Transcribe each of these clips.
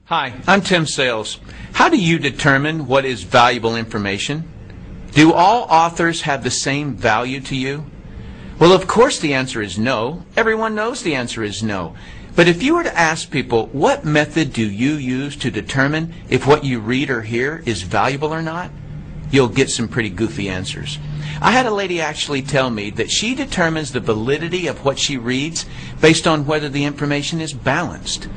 Hi, I'm Tim Sales. How do you determine what is valuable information? Do all authors have the same value to you? Well, of course the answer is no. Everyone knows the answer is no. But if you were to ask people, what method do you use to determine if what you read or hear is valuable or not? You'll get some pretty goofy answers. I had a lady actually tell me that she determines the validity of what she reads based on whether the information is balanced.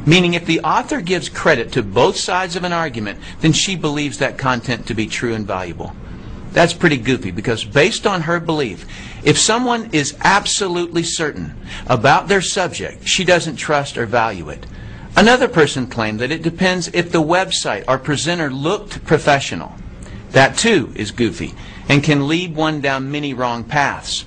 Meaning if the author gives credit to both sides of an argument, then she believes that content to be true and valuable. That's pretty goofy because based on her belief, if someone is absolutely certain about their subject, she doesn't trust or value it. Another person claimed that it depends if the website or presenter looked professional. That too is goofy and can lead one down many wrong paths.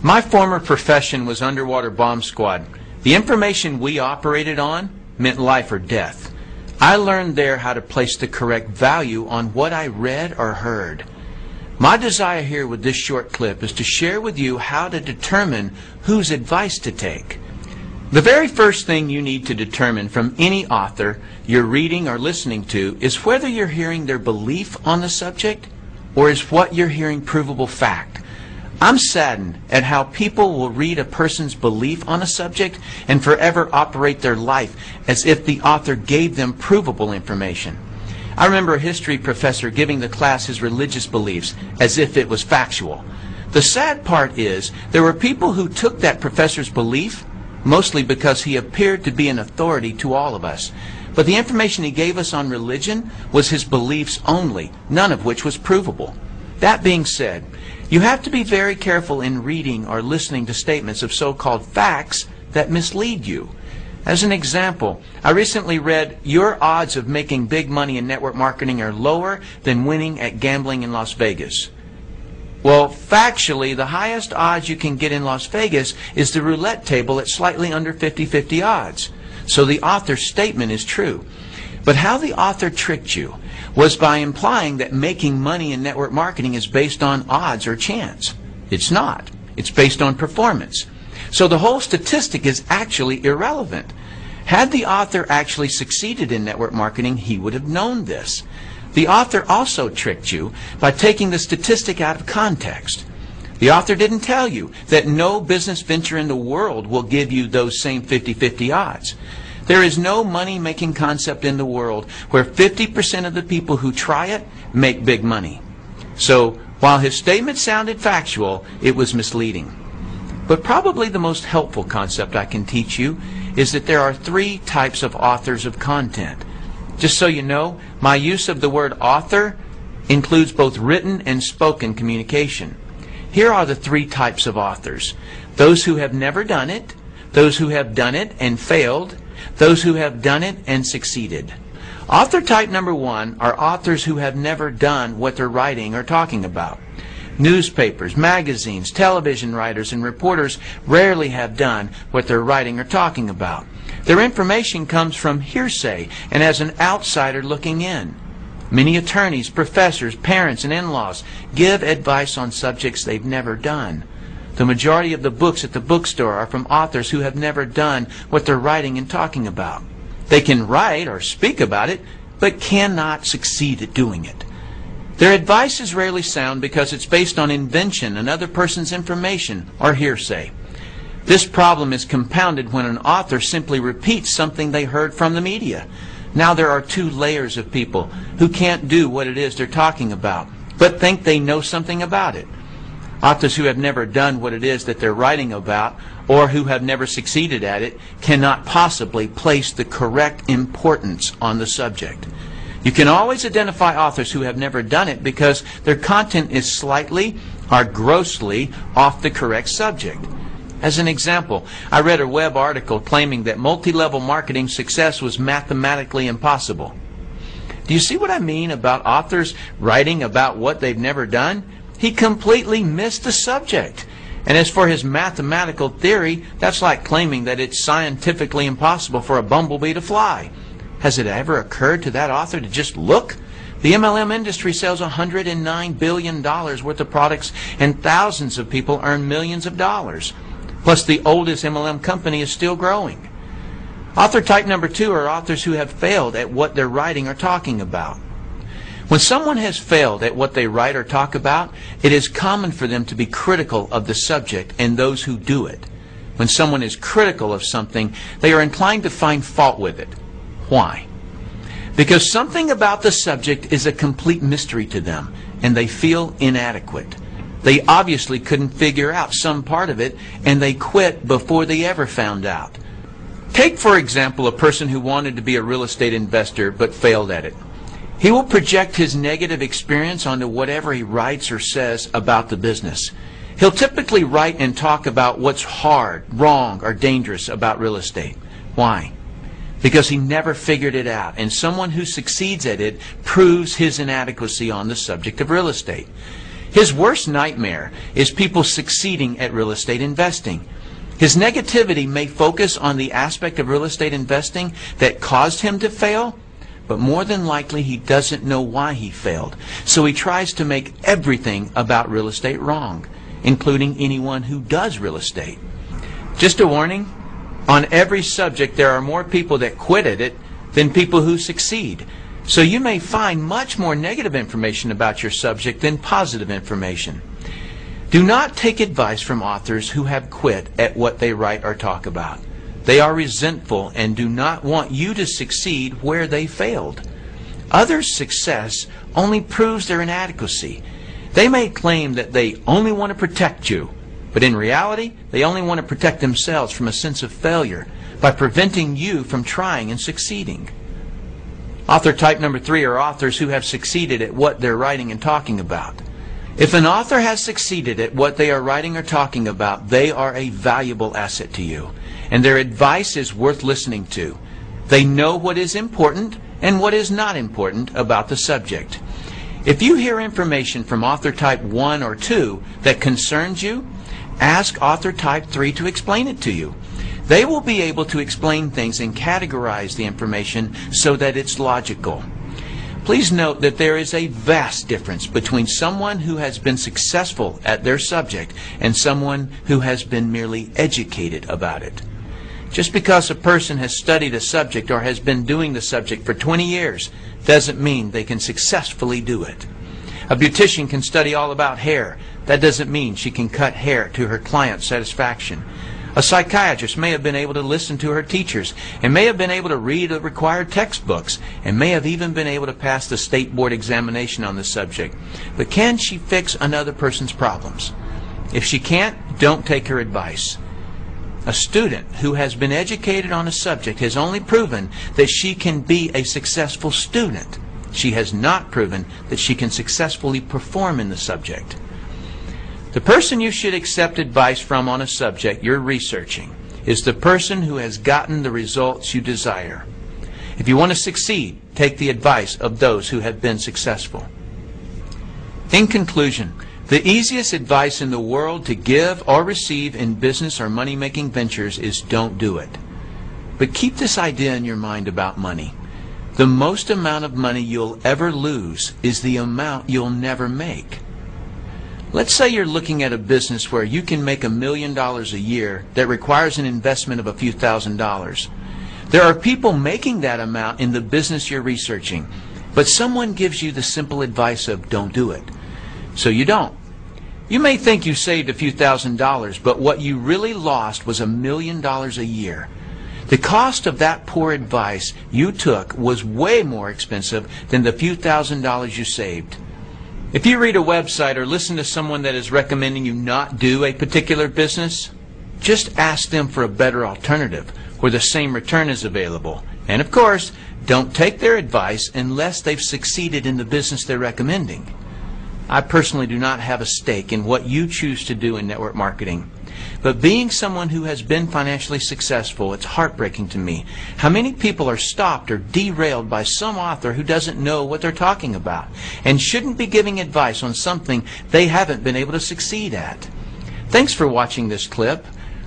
My former profession was underwater bomb squad. The information we operated on meant life or death. I learned there how to place the correct value on what I read or heard. My desire here with this short clip is to share with you how to determine whose advice to take. The very first thing you need to determine from any author you're reading or listening to is whether you're hearing their belief on the subject or is what you're hearing provable fact. I'm saddened at how people will read a person's belief on a subject and forever operate their life as if the author gave them provable information. I remember a history professor giving the class his religious beliefs as if it was factual. The sad part is there were people who took that professor's belief mostly because he appeared to be an authority to all of us. But the information he gave us on religion was his beliefs only, none of which was provable. That being said, you have to be very careful in reading or listening to statements of so-called facts that mislead you. As an example, I recently read, your odds of making big money in network marketing are lower than winning at gambling in Las Vegas. Well, factually, the highest odds you can get in Las Vegas is the roulette table at slightly under 50-50 odds. So the author's statement is true. But how the author tricked you was by implying that making money in network marketing is based on odds or chance. It's not. It's based on performance. So the whole statistic is actually irrelevant. Had the author actually succeeded in network marketing, he would have known this. The author also tricked you by taking the statistic out of context. The author didn't tell you that no business venture in the world will give you those same 50-50 odds. There is no money-making concept in the world where 50% of the people who try it make big money. So, while his statement sounded factual, it was misleading. But probably the most helpful concept I can teach you is that there are three types of authors of content. Just so you know, my use of the word author includes both written and spoken communication. Here are the three types of authors: those who have never done it, those who have done it and failed, those who have done it and succeeded. Author type number one are authors who have never done what they're writing or talking about. Newspapers, magazines, television writers, and reporters rarely have done what they're writing or talking about. Their information comes from hearsay and as an outsider looking in. Many attorneys, professors, parents, and in-laws give advice on subjects they've never done. The majority of the books at the bookstore are from authors who have never done what they're writing and talking about. They can write or speak about it, but cannot succeed at doing it. Their advice is rarely sound because it's based on invention, another person's information, or hearsay. This problem is compounded when an author simply repeats something they heard from the media. Now there are two layers of people who can't do what it is they're talking about, but think they know something about it. Authors who have never done what it is that they're writing about or who have never succeeded at it cannot possibly place the correct importance on the subject. You can always identify authors who have never done it because their content is slightly or grossly off the correct subject. As an example, I read a web article claiming that multi-level marketing success was mathematically impossible. Do you see what I mean about authors writing about what they've never done? He completely missed the subject. And as for his mathematical theory, that's like claiming that it's scientifically impossible for a bumblebee to fly. Has it ever occurred to that author to just look? The MLM industry sells $109 billion worth of products and thousands of people earn millions of dollars. Plus the oldest MLM company is still growing. Author type number 2 are authors who have failed at what they're writing or talking about. When someone has failed at what they write or talk about, it is common for them to be critical of the subject and those who do it. When someone is critical of something, they are inclined to find fault with it. Why? Because something about the subject is a complete mystery to them, and they feel inadequate. They obviously couldn't figure out some part of it, and they quit before they ever found out. Take, for example, a person who wanted to be a real estate investor but failed at it. He will project his negative experience onto whatever he writes or says about the business. He'll typically write and talk about what's hard, wrong, or dangerous about real estate. Why? Because he never figured it out, and someone who succeeds at it proves his inadequacy on the subject of real estate. His worst nightmare is people succeeding at real estate investing. His negativity may focus on the aspect of real estate investing that caused him to fail, but more than likely he doesn't know why he failed. So he tries to make everything about real estate wrong, including anyone who does real estate. Just a warning, on every subject there are more people that quit at it than people who succeed. So you may find much more negative information about your subject than positive information. Do not take advice from authors who have quit at what they write or talk about. They are resentful and do not want you to succeed where they failed. Others' success only proves their inadequacy. They may claim that they only want to protect you, but in reality, they only want to protect themselves from a sense of failure by preventing you from trying and succeeding. Author type number 3 are authors who have succeeded at what they're writing and talking about. If an author has succeeded at what they are writing or talking about, they are a valuable asset to you, and their advice is worth listening to. They know what is important and what is not important about the subject. If you hear information from author type 1 or 2 that concerns you, ask author type 3 to explain it to you. They will be able to explain things and categorize the information so that it's logical. Please note that there is a vast difference between someone who has been successful at their subject and someone who has been merely educated about it. Just because a person has studied a subject or has been doing the subject for 20 years doesn't mean they can successfully do it. A beautician can study all about hair. That doesn't mean she can cut hair to her client's satisfaction. A psychiatrist may have been able to listen to her teachers and may have been able to read the required textbooks and may have even been able to pass the state board examination on the subject. But can she fix another person's problems? If she can't, don't take her advice. A student who has been educated on a subject has only proven that she can be a successful student. She has not proven that she can successfully perform in the subject. The person you should accept advice from on a subject you're researching is the person who has gotten the results you desire. If you want to succeed, take the advice of those who have been successful. In conclusion, the easiest advice in the world to give or receive in business or money-making ventures is don't do it. But keep this idea in your mind about money. The most amount of money you'll ever lose is the amount you'll never make. Let's say you're looking at a business where you can make $1 million a year that requires an investment of a few $1,000s. There are people making that amount in the business you're researching, but someone gives you the simple advice of don't do it. So you don't. You may think you saved a few $1,000s, but what you really lost was $1 million a year. The cost of that poor advice you took was way more expensive than the few $1,000s you saved. If you read a website or listen to someone that is recommending you not do a particular business, just ask them for a better alternative where the same return is available. And of course, don't take their advice unless they've succeeded in the business they're recommending. I personally do not have a stake in what you choose to do in network marketing. But being someone who has been financially successful, it's heartbreaking to me how many people are stopped or derailed by some author who doesn't know what they're talking about and shouldn't be giving advice on something they haven't been able to succeed at. Thanks for watching this clip.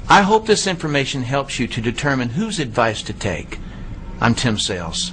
I hope this information helps you to determine whose advice to take. I'm Tim Sales.